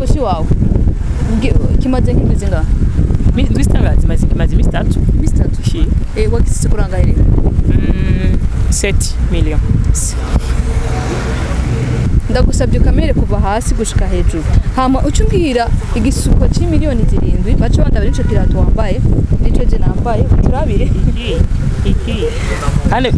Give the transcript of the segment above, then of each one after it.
igisakoshi wawe kimaze nk'ingizi ngaha Bistangazi mazi mistatu. Shi. Wakisi kuranga ile. 7 million. Ndagusabye kamere kuva hasi gushika hejuru. Hama ucumbwira igisuko c'imiliyoni 7 baca banda barico kirato wambaye nico je nambaye turabire. Iki. Hane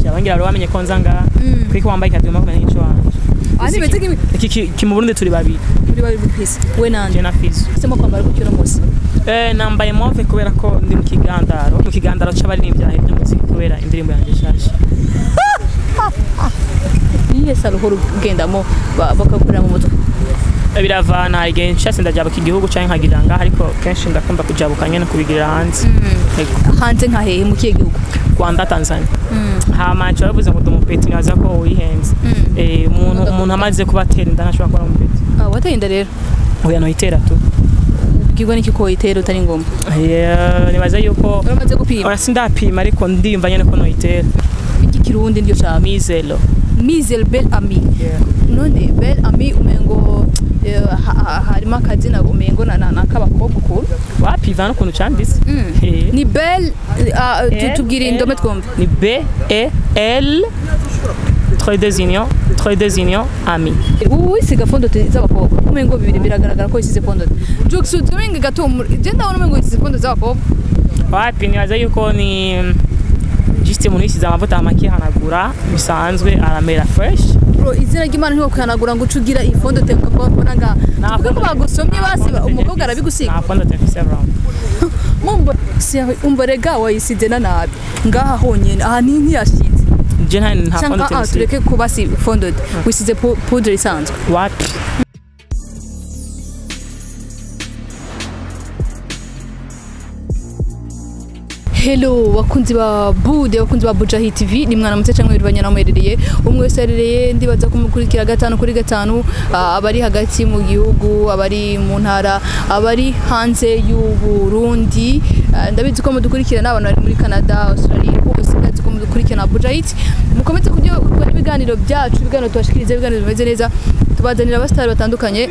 shabangira ro wamenye ko nzanga kwiko wambaye kazi mako menye cyo wanje. Ani bete iki mu Burundi turi babiri. Turi babiri bupisi. We nanje. Je na fizo. Sema kwambara ku kiro musi. Nambaye move kubera ko ndi mu kigandaro c'abari n'ibyahe byo muziki kubera indirimbo yanje shasha. Niye saruhoro ugendamo bakakurira mu moto. Biravana again chase ndajaba kigihugu canke nkagiranga ariko kenshi ndakumva kujabuka nyene kubigirira hanze. Hanze nka hehe mu kiye gihugu? Rwanda Tanzania. Hama cyo bavuze ngo dumupeti nyaza ko wihenze. Umuntu amaze kubatera ndanashobora kuba umupeti. Wateye inda rero. Oya no itera tu. Bwirwa niki ko itera utari ngoma. Nibaza yuko uramaze gupima. Ora sindapima ariko ndimva nyene ko no itera. Iki kirundi ndio cha mizelo. Mizel bel ami. None bel ami umengo harimo akazina umengo na kabakobwa ko. Wapi vana kuntu candise. Ni bel tutubwira indome twumve. Ni B E L Trois désignants ami. Isiga fondote z'abakobwa. Umengo bibiri biragaragara ko isize fondote. Joksu tumenga gato je ndabona umengo isize fondote z'abakobwa. Wapi nibaza yuko ni juste umuntu yisize amavuta amakihanagura bisanzwe aramera fresh. Bro izina ry'Imana ntiwo kwihanagura ngo ucugira ifondote ukabona nga. Kuko ko bagusomye basi umukobwa arabigusiga. Na fondote several. Mumbo umborega wayisize na nabi. Ngaha honyene aha ni ntiyashize. Je nta fondote. Tureke kubasi fondote. Wisize poudre isanzwe. Wapi? Hello wakunzi ba Bude wakunzi ba Bujahi TV ni mwana mutse cyangwa birwanya namuherereye umwe wese arereye ndibaza kumukurikira 5 kuri 5 abari hagati mu gihugu abari mu ntara abari hanze y'u Burundi ndabizi ko mudukurikira n'abantu bari muri Canada Australia hose ndazi ko mudukurikira na Bujahi mukomeze kujya ibiganiro byacu ibiganiro tubashikirize ibiganiro bimeze neza tubazanira abastari batandukanye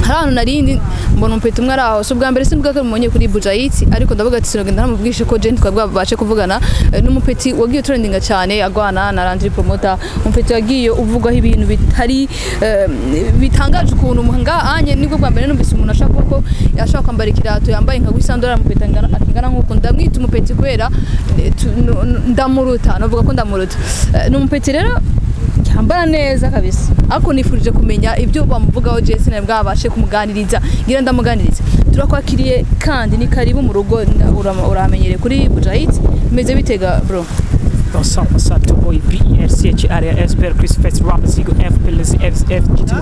harano narindi mbona umpeta umwe araho so bwa mbere simbwa ko mumonye kuri Bujahi ariko ndavuga ati sinogenda namubwishe ko je twabwa bace kuvugana n'umupeti wagiye trendinga cyane agwana na Landry Promoter umpeti wagiye uvugaho ibintu bitari bitangaje ukuntu muhanga anye nibwo bwa mbere numvise umuntu ashaka ko yashaka kwambara ikirato yambaye nka gwisandora mupeta akingana nkuko ndamwita umupeti kwera ndamuruta navuga ko ndamuruta n'umupeti rero yambara neza kabisa ariko nifurije kumenya ibyo bamuvugaho Jesse na bwabashe kumuganiriza ngira ndamuganiriza turakwakiriye kandi ni karibu mu rugo uramenyere kuri Bujahi meze bitega bro Bonsoir to boy BRCHRS per Chris Fest rap Zigo FPLZ FF GT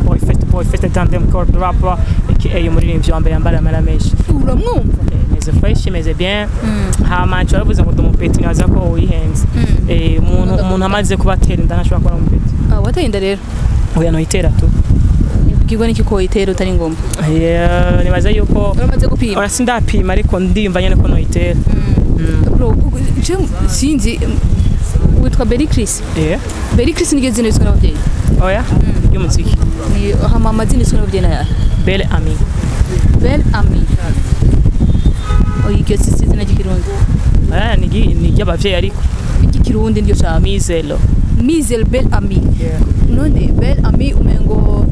boy Fest tandem corp rapper aka umuririmbyi wambaye yambara amarameshi uramwumva meze fresh meze bien hama cyo bavuze ngo dumupeti nyaza ko wihenze umuntu amaze kubatera ndanashobora kuba umupeti wateye inda rero oya no itera tu bwirwa niki ko itera utari ngoma nibaza yuko uramaze gupima ora sindapima ariko ndimva nyene ko no itera bro sinzi witwa Berry Chris Berry Chris ni gezine yitwa n'ababyeyi oya y'umuziki ni hama amazina yitwa n'ababyeyi na ya Bel Ami oyi gese sizina gikirundi ni y'abavyeyi ariko igikirundi ndio cha mizelo Bel Ami none Bel Ami umengo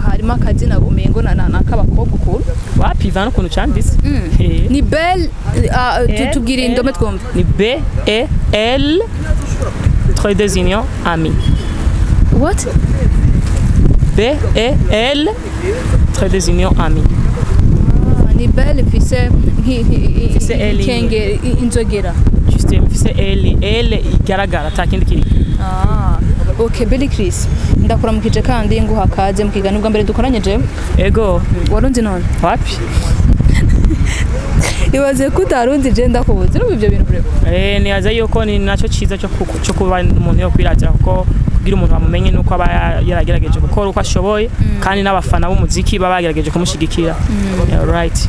harimo akazina umengo na kabakobwa ko wapi vana kuntu candise ni Bel tutubwira indome twumve ni B E L Trois désignants ami what B E L Trois désignants ami ni Bel fise kenge inzogera juste fise L igaragara takindi kiri okay Berry Chris ndakuramukije kandi nguha kaze mukigana ubwa mbere dukoranye je ego warunzi none wapi ibaze kutarunzi je ndakubuze no ibyo bintu brebo niyaza yuko ni naco ciza cyo kuba umuntu yo kwiratira kuko kugira umuntu bamumenye nuko aba yaragerageje gukora uko ashoboye kandi n'abafana b'umuziki baba bagerageje kumushigikira. Right.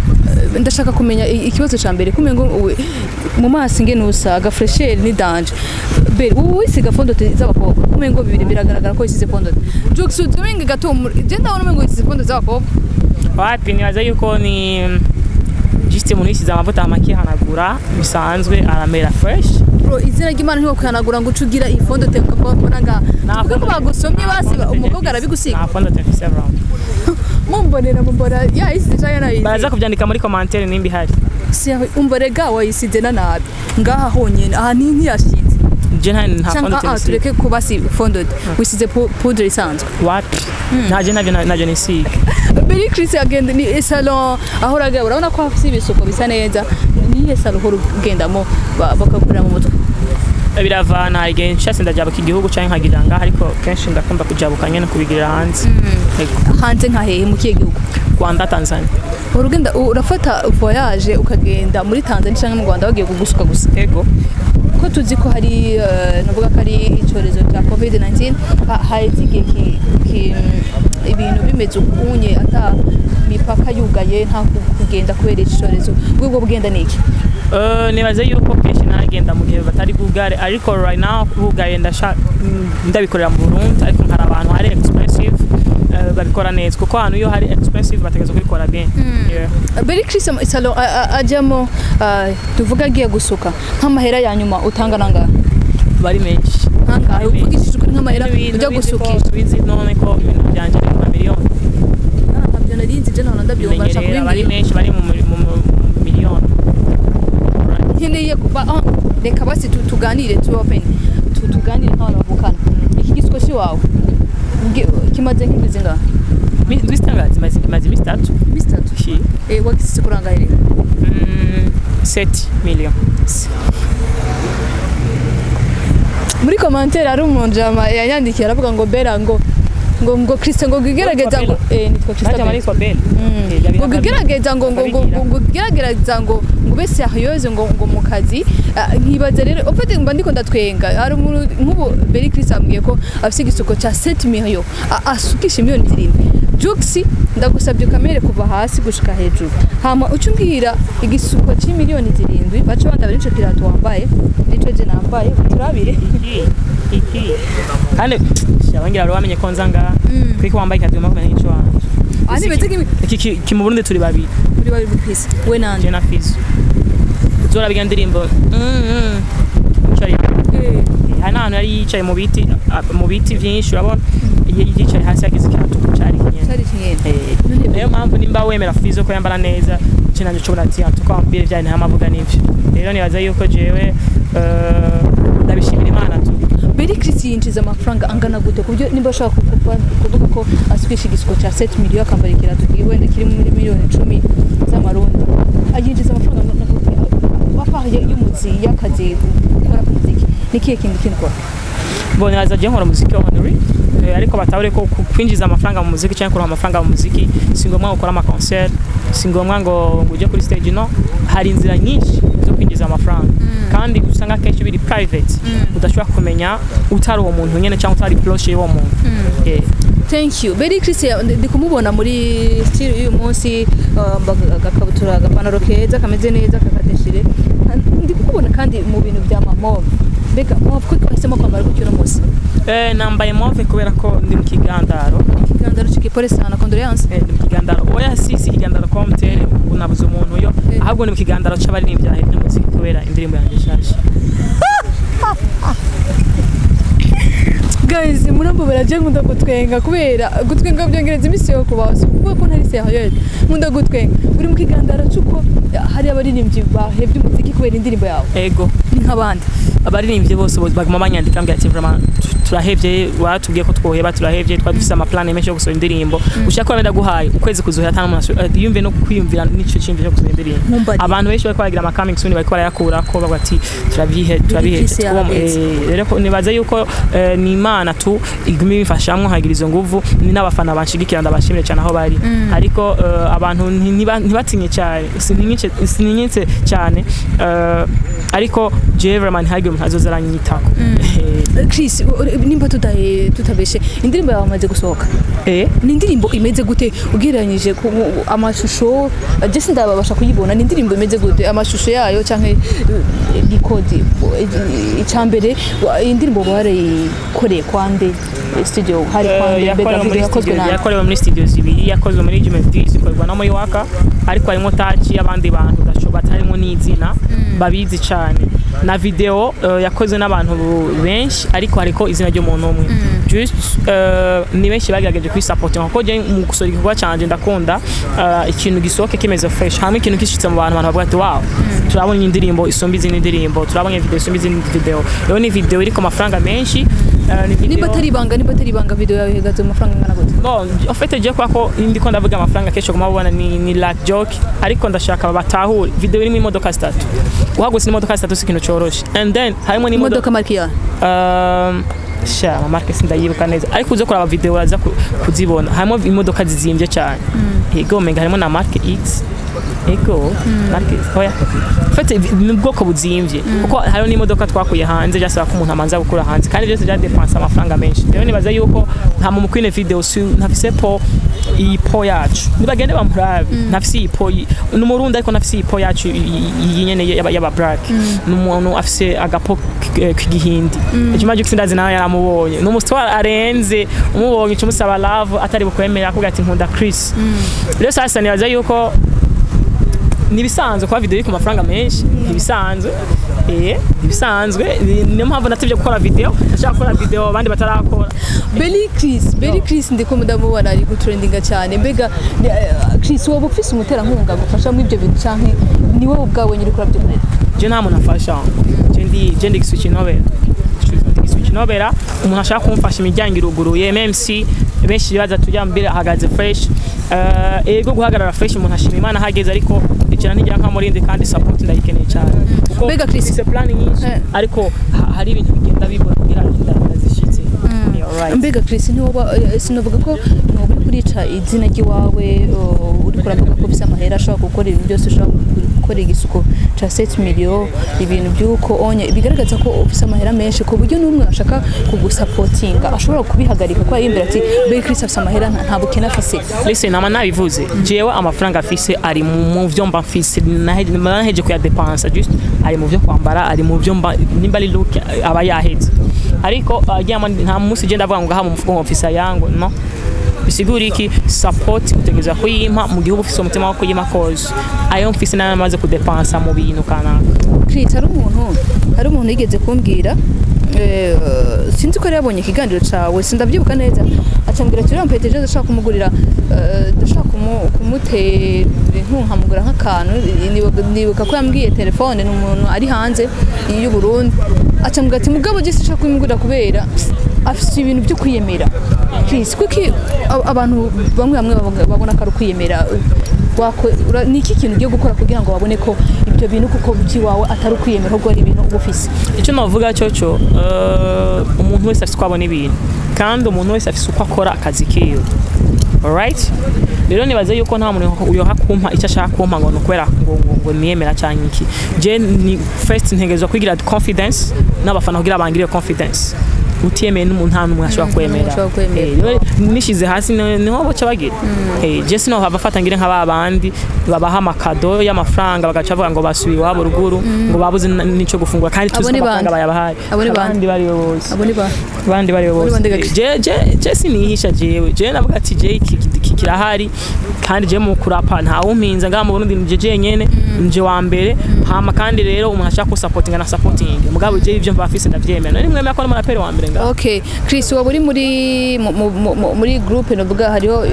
Ndashaka kumenya ikibazo ca mbere kumengo mu maso nge nusaga fresher ni danger. Beri wisiga fondote z'abakobwa kumengo bibiri biragaragara ko isize fondote. Jokes utumenga gato je ndabona umengo isize fondote z'abakobwa. Wapi nibaza yuko ni juste umuntu yisize amavuta amakihanagura bisanzwe aramera fresh. Bro izina ry'Imana ntiwo kwihanagura ngo ucugira ifondote ukabona nga kuko bagusomye basi umukobwa arabigusiga. Na fondote mfise around. Mumbonera ya isize cyane na isize. Baza kubyandika muri commentaire nimbi hari. Si umborega wayisize na nabi. Ngaha honyene aha ni ntiyashitse. Je nta fondote. Tureke kuba si fondote. Wisize poudre isanzwe. Wapi? Naje nisiga. Beri Chris agenda ni salon aho raga urabona ko afite ibisuko bisa neza. Ni salon ho ugendamo bakakura mu mutwe. Biravana igihe nshase ndajabuka igihugu cyangwa nkagiranga ariko kenshi ndakunda kujabuka nyene kubigira hanze. Hanze nka hehe mu kiye gihugu? Rwanda, Tanzania. Urugenda urafata voyage ukagenda muri Tanzania cyangwa mu Rwanda bagiye kugusuka gusa. Ego. Ko tuzi ko hari navuga ko ari icyorezo cya COVID-19 hari igihe ibintu bimeze ukunye ata mipaka yugaye nta kugenda kubera icyorezo ubwo bugenda niki nibaze yuko kenshi nagenda mu gihe batari bugare ariko right now bugaye ndabikorera mu Burundi ariko nkara abantu hari expensive babikora neza kuko hano iyo hari expensive bategeza kubikora bien. Beri Chris salon ajamo tuvuga giye gusuka nk'amahera ya nyuma utanga nanga bari menshi nanga uvugishije kuri nk'amahera ujya gusukisha bizi none ko ibintu byanje ari nka miliyoni ntabyo narinzi je none ndabyumva nshaka kubimenya bari menshi bari mu miliyoni nkeneye reka basi tuganire tu open tuganire nk'abantu bavukana iki gisiko si wawe kimaze nk'ingizi ngaha bistangazi mazi mistatu wakisi kuranga ile 7 million. Muri commentaire ari umuntu yanyandikiye aravuga ngo bera ngo Christian ngo gigerageza ngo nitwa Christian ngo gigerageza ngo gigerageza ngo bese yayoze ngo mu kazi nkibaza rero ufite mba ndiko ndatwenga ari umuntu nk'ubu Beri Christian ambwiye ko afite igisuko cya 7 million asukisha miliyoni 7. Juxi ndagusabye kamere kuva hasi gushika hejuru hama ucumbwira igisuko cy'imiliyoni 7 baca banda bari cyo kirato wambaye nico je nambaye turabire iki kandi shabangira bamenye ko nzanga kwiko wambaye kaduma kumenya ico wanje ani beze iki mu Burundi turi babiri bupisi we nande je na Fizo zora biga ndirimbo cyari hana hano yari yicaye mu biti byinshi urabona yicaye hasi yagize ikintu cyari kinyene niyo mpamvu nimba wemera Fizo ko yambara neza kinanje cyo burati tukambire byane hamavuga n'ivyo rero nibaza yuko jewe ndabishimira Imana tu. Beri Chris yinjiza amafaranga angana gute kubyo nimba ashaka kuvuga ko asukisha igisuko cya 7 million akambarikira tugiye wenda kiri muri miliyoni 10 z'amarundi ayinjiza amafaranga wapaye y'umuzi y'akazi gukora muziki nikiye kindi kintu mbona aza je nkora muziki wa Henry ariko batawure ko kwinjiza amafaranga mu muziki cyangwa kuronka amafaranga mu muziki singomwa gukora ama concert singomwa ngo uje kuri stage no hari inzira nyinshi zo kwinjiza amafaranga kandi usanga kenshi biri private udashobora kumenya utari uwo muntu nyene cyangwa utari close y'uwo muntu. Thank you. Beri Christian ndi kumubona muri style uyu munsi agakabutura agapanaro keza kameze neza kakadeshire ndi kubona kandi mu bintu bya mamove bega move ko twahisemo kwambara gutyo no munsi nambaye move kubera ko ndi mu kigandaro cy'ikipore sana condoléance ndi mu kigandaro oya sisi kigandaro komtere unabuze umuntu yo ahubwo ni mu kigandaro cy'abari n'ibyahe by'umuziki kubera indirimbo yanjye shasha. Guys murambo baraje nkunda gutwenga kubera gutwenga byongereza imisi yo kubaza kuko ntari se hayo nkunda gutwenga uri mu kigandaro cyuko hari abaririmbyi bahebye umuziki kubera indirimbo yawe ego ni nk'abandi abaririmbyi bose baguma banyandika mbya ati vraiment turahevye watubwiye ko twoheba turahevye twadufise ama plan menshi yo gusohora indirimbo ushaka ko ndaguhaye ukwezi kuzohera tano yumve no kwiyumvira nico cyimve cyo gusohora indirimbo abantu benshi bari kwagira ama coming soon bari barayakura ko bagwa ati turabihe rero ko nibaza yuko ni Imana tu igumi bifashamwe hagira izo nguvu ni n'abafana banshigikira ndabashimire cyane aho bari ariko abantu ntibatinye cyane sininyitse cyane ariko je vraiment hagire umuntu azoza aranyitako Chris nimba tutabeshe indirimbo yawe amaze gusohoka ni indirimbo imeze gute ugereranyije ku amashusho Jesse ndababasha kuyibona ni indirimbo imeze gute amashusho yayo canke gikodi icambere indirimbo barayikoreye kwande studio hari kwande yakorewe muri studio zibiri yakozwe muri Juventus ikorwa no muri Waka ariko harimo tachi abandi bantu batarimo n'izina babizi cyane na video yakozwe n'abantu benshi ariko hariko izina ry'umuntu umwe just ni benshi bagerageje kuri support nko je mu gusora igikorwa cyanje ndakunda ikintu gisohoke kimeze fresh hamwe ikintu kishitse mu bantu bavuga ati wow turabona indirimbo isomba izindi ndirimbo turabona video isomba izindi video rero ni video iriko amafaranga menshi niba tari banga video yawe hegaze amafaranga ngana gute bon en fait je crois ko ndiko ndavuga amafaranga kesho kuma ubona ni like joke ariko ndashaka batahure video irimo imodoka 3 uhagose imodoka 3 sikintu coroshe and then harimo ni imodoka markia sha marke sindayibuka neza ariko uze kuraba video uraza kuzibona harimo imodoka zizimvye cyane yego menga harimo na marke X ego marke oya fete nubwoko buzimvye kuko hariho n'imodoka twakuye hanze jasaba ko umuntu amanza gukura hanze kandi byose bya dépense amafaranga menshi rero nibaza yuko nta mu kwine video ntafise po ipo yacu nibagende bamurabe ntafise ipo n'umurundi ariko ntafise ipo yacu yinyene yaba black n'umuntu afise agapo k'igihindi ikimaje kusindazi nawe yaramubonye n'umustwara arenze umubonye icumusaba love atari bukwemera kuvuga ati nkunda Chris rero sasa nibaza yuko nibisanzwe kwa video iri ku mafaranga menshi nibisanzwe nibisanzwe niyo mpamvu natevye gukora video ndashaka gukora video abandi batarakora Belly Chris ndiko mudamubona ari gutrendinga cyane mbega Chris wowe ufise umutera nkunga gufasha mu ibyo bintu canke niwe ubwawe nyiri kora byo neza je nta muntu afasha je ndi switch nobera umuntu ashaka kumfasha imiryango iruguruye MC benshi baza tujya mbere ahagaze fresh ego guhagarara fresh umuntu ashima Imana hageze ariko ikira ntigira nka murinde kandi support ndayikeneye cyane kuko mbega Chris planning nyinshi ariko hari ibintu bigenda bibura kugira ndazishitse mbega Chris sinovuga ko nubwo kurica izina giwawe uri kuravuga ko bisa amahera ashaka gukora ibintu byose ushaka gukora igisuko ca 7 million ibintu byuko onye bigaragaza ko ufise amahera menshi ku buryo n'umwe ashaka kugusupportinga ashobora kubihagarika ko ari imbere ati Belly Chris afise amahera nta bukena afise listen nama nabivuze jewe amafaranga afise ari mu byo mba mfise naheje kuya dépense just ari mu byo kwambara ari mu byo nimba ari look aba yaheze ariko ajyama nta munsi je ndavuga ngo ngaha mu mufuko officer yangu no bisigura iki support utegeza kuyimpa mu gihugu ufise umutima wo kuyima cause ayo mfise namaze ku dépense mu bintu kanaka Chris hari umuntu yigeze kumbwira sinzi ko yabonye ikiganiro cawe sindabyibuka neza acambira ati rampete je ndashaka kumugurira ndashaka kumutera nkunkamugura nk'akantu nibuka ko yambwiye telefone n'umuntu ari hanze y'u Burundi acambira ati mugabo je sishaka kumugurira kubera afise ibintu byo kwiyemera Chris kuki abantu bamwe babona ko ari kwiyemera ni iki kintu ugiye gukora kugira ngo babone ko ibyo bintu kuko byiwawe atari kwiyemera ahubwo ari ibintu ubufise icyo navuga cyo umuntu wese afite kwabona ibintu kandi umuntu wese afite uko akora akazi kiyo alright rero nibaze yuko nta muntu uyoha kumpa icyo ashaka kumpa ngo nukwera ngo niyemera cyane iki je ni first ntegezo kwigira confidence n'abafana kugira bangire confidence utiyemeye n'umuntu nta numwe ashobora kwemera nishize hasi niho boca bagira je sino bafata ngire nk'ababandi babaha amakado y'amafaranga bagaca bavuga ngo basubiye wabo ruguru ngo babuze nico gufungura kandi tuzi amafaranga bayabahaye abandi bari bose abandi bari bose je sinihisha jewe je navuga ati je kirahari kandi je mu kurapa nta wumpinza ngaha mu Burundi nje jenyene nje wa mbere hama kandi rero umuntu ashaka ku supportinga na supporting mugabo je ivyo mbafise ndavyemera ni mwemera ko ari muraperi wa mbere ngaha okay Chris waba uri muri group novuga hariho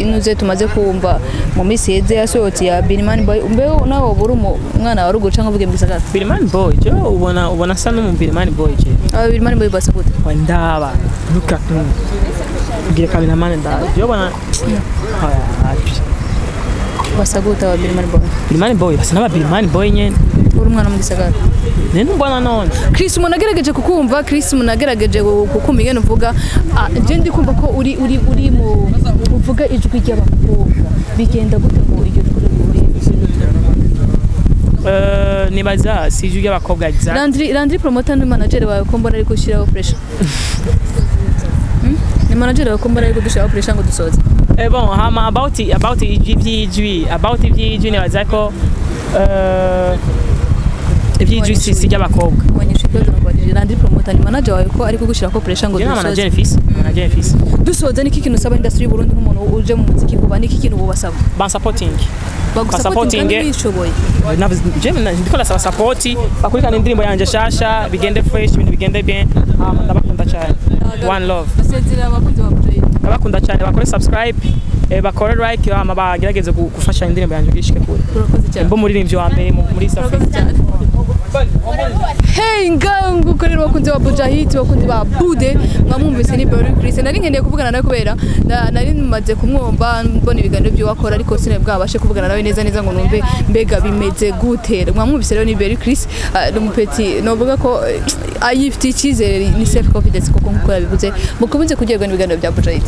inuze tumaze kumva mu misi yeze yasohotse ya Bilman Boy mbe nawo buri umwana wa rugo canka vuge mbisagara Bilman Boy je ubona sa no mu Bilman Boy je Bilman Boy basa gute ndaba look at me ngire kamina mane ndaba je ubona basa gute wa Bilman Boy basa na Bilman Boy nyene uri umwana mu gisagara nene mbona none Chris umuntu agerageje kukumva Chris umuntu agerageje kukumva ingene uvuga je ndi kumva ko uri mu uvuga ijwi ry'abakobwa bigenda gute ngo iryo jwi nibaza si ijwi ry'abakobwa exact Landry promoter ni manager wawe ko mbona ari gushiraho pressure ni manager wawe ko mbona ari gushiraho pressure ngo dusoze bon hama about ivy'ijwi nibaza ko ivy'ijwi si ry'abakobwa wanyishe ikibazo ngo Landry promoter ni manager wawe ko ari kugushiraho pressure ngo dusoze manager fils dusoze niki kintu usaba industry y'u Burundi nk'umuntu uje mu muziki kuba niki kintu ubasaba supporting bishoboye ndikora saba support bakurikana indirimbo yanje shasha bigende fresh ibintu bigende bien ndabakunda cyane one love basezera abakunzi ba Buja ndabakunda cyane bakore subscribe bakore like hama bagerageze gufasha indirimbo yanje gishike kure mbo muririmbyi wa mbere muri South Africa Hey ngangu kuri bakunzi ba Buja Hit bakunzi ba Bude mwamwumvise ni Berry Chris nari nkeneye kuvugana nawe kubera nari maze kumwomba mbona ibiganiro byo wakora ariko sine bwabashe kuvugana nawe neza ngo numve mbega bimeze gute mwamwumvise rero ni Berry Chris n'umupeti novuga ko ayifite icyizere ni self confidence kuko nkuko yabivuze mukomeze kugerwa n'ibiganiro bya Buja Hit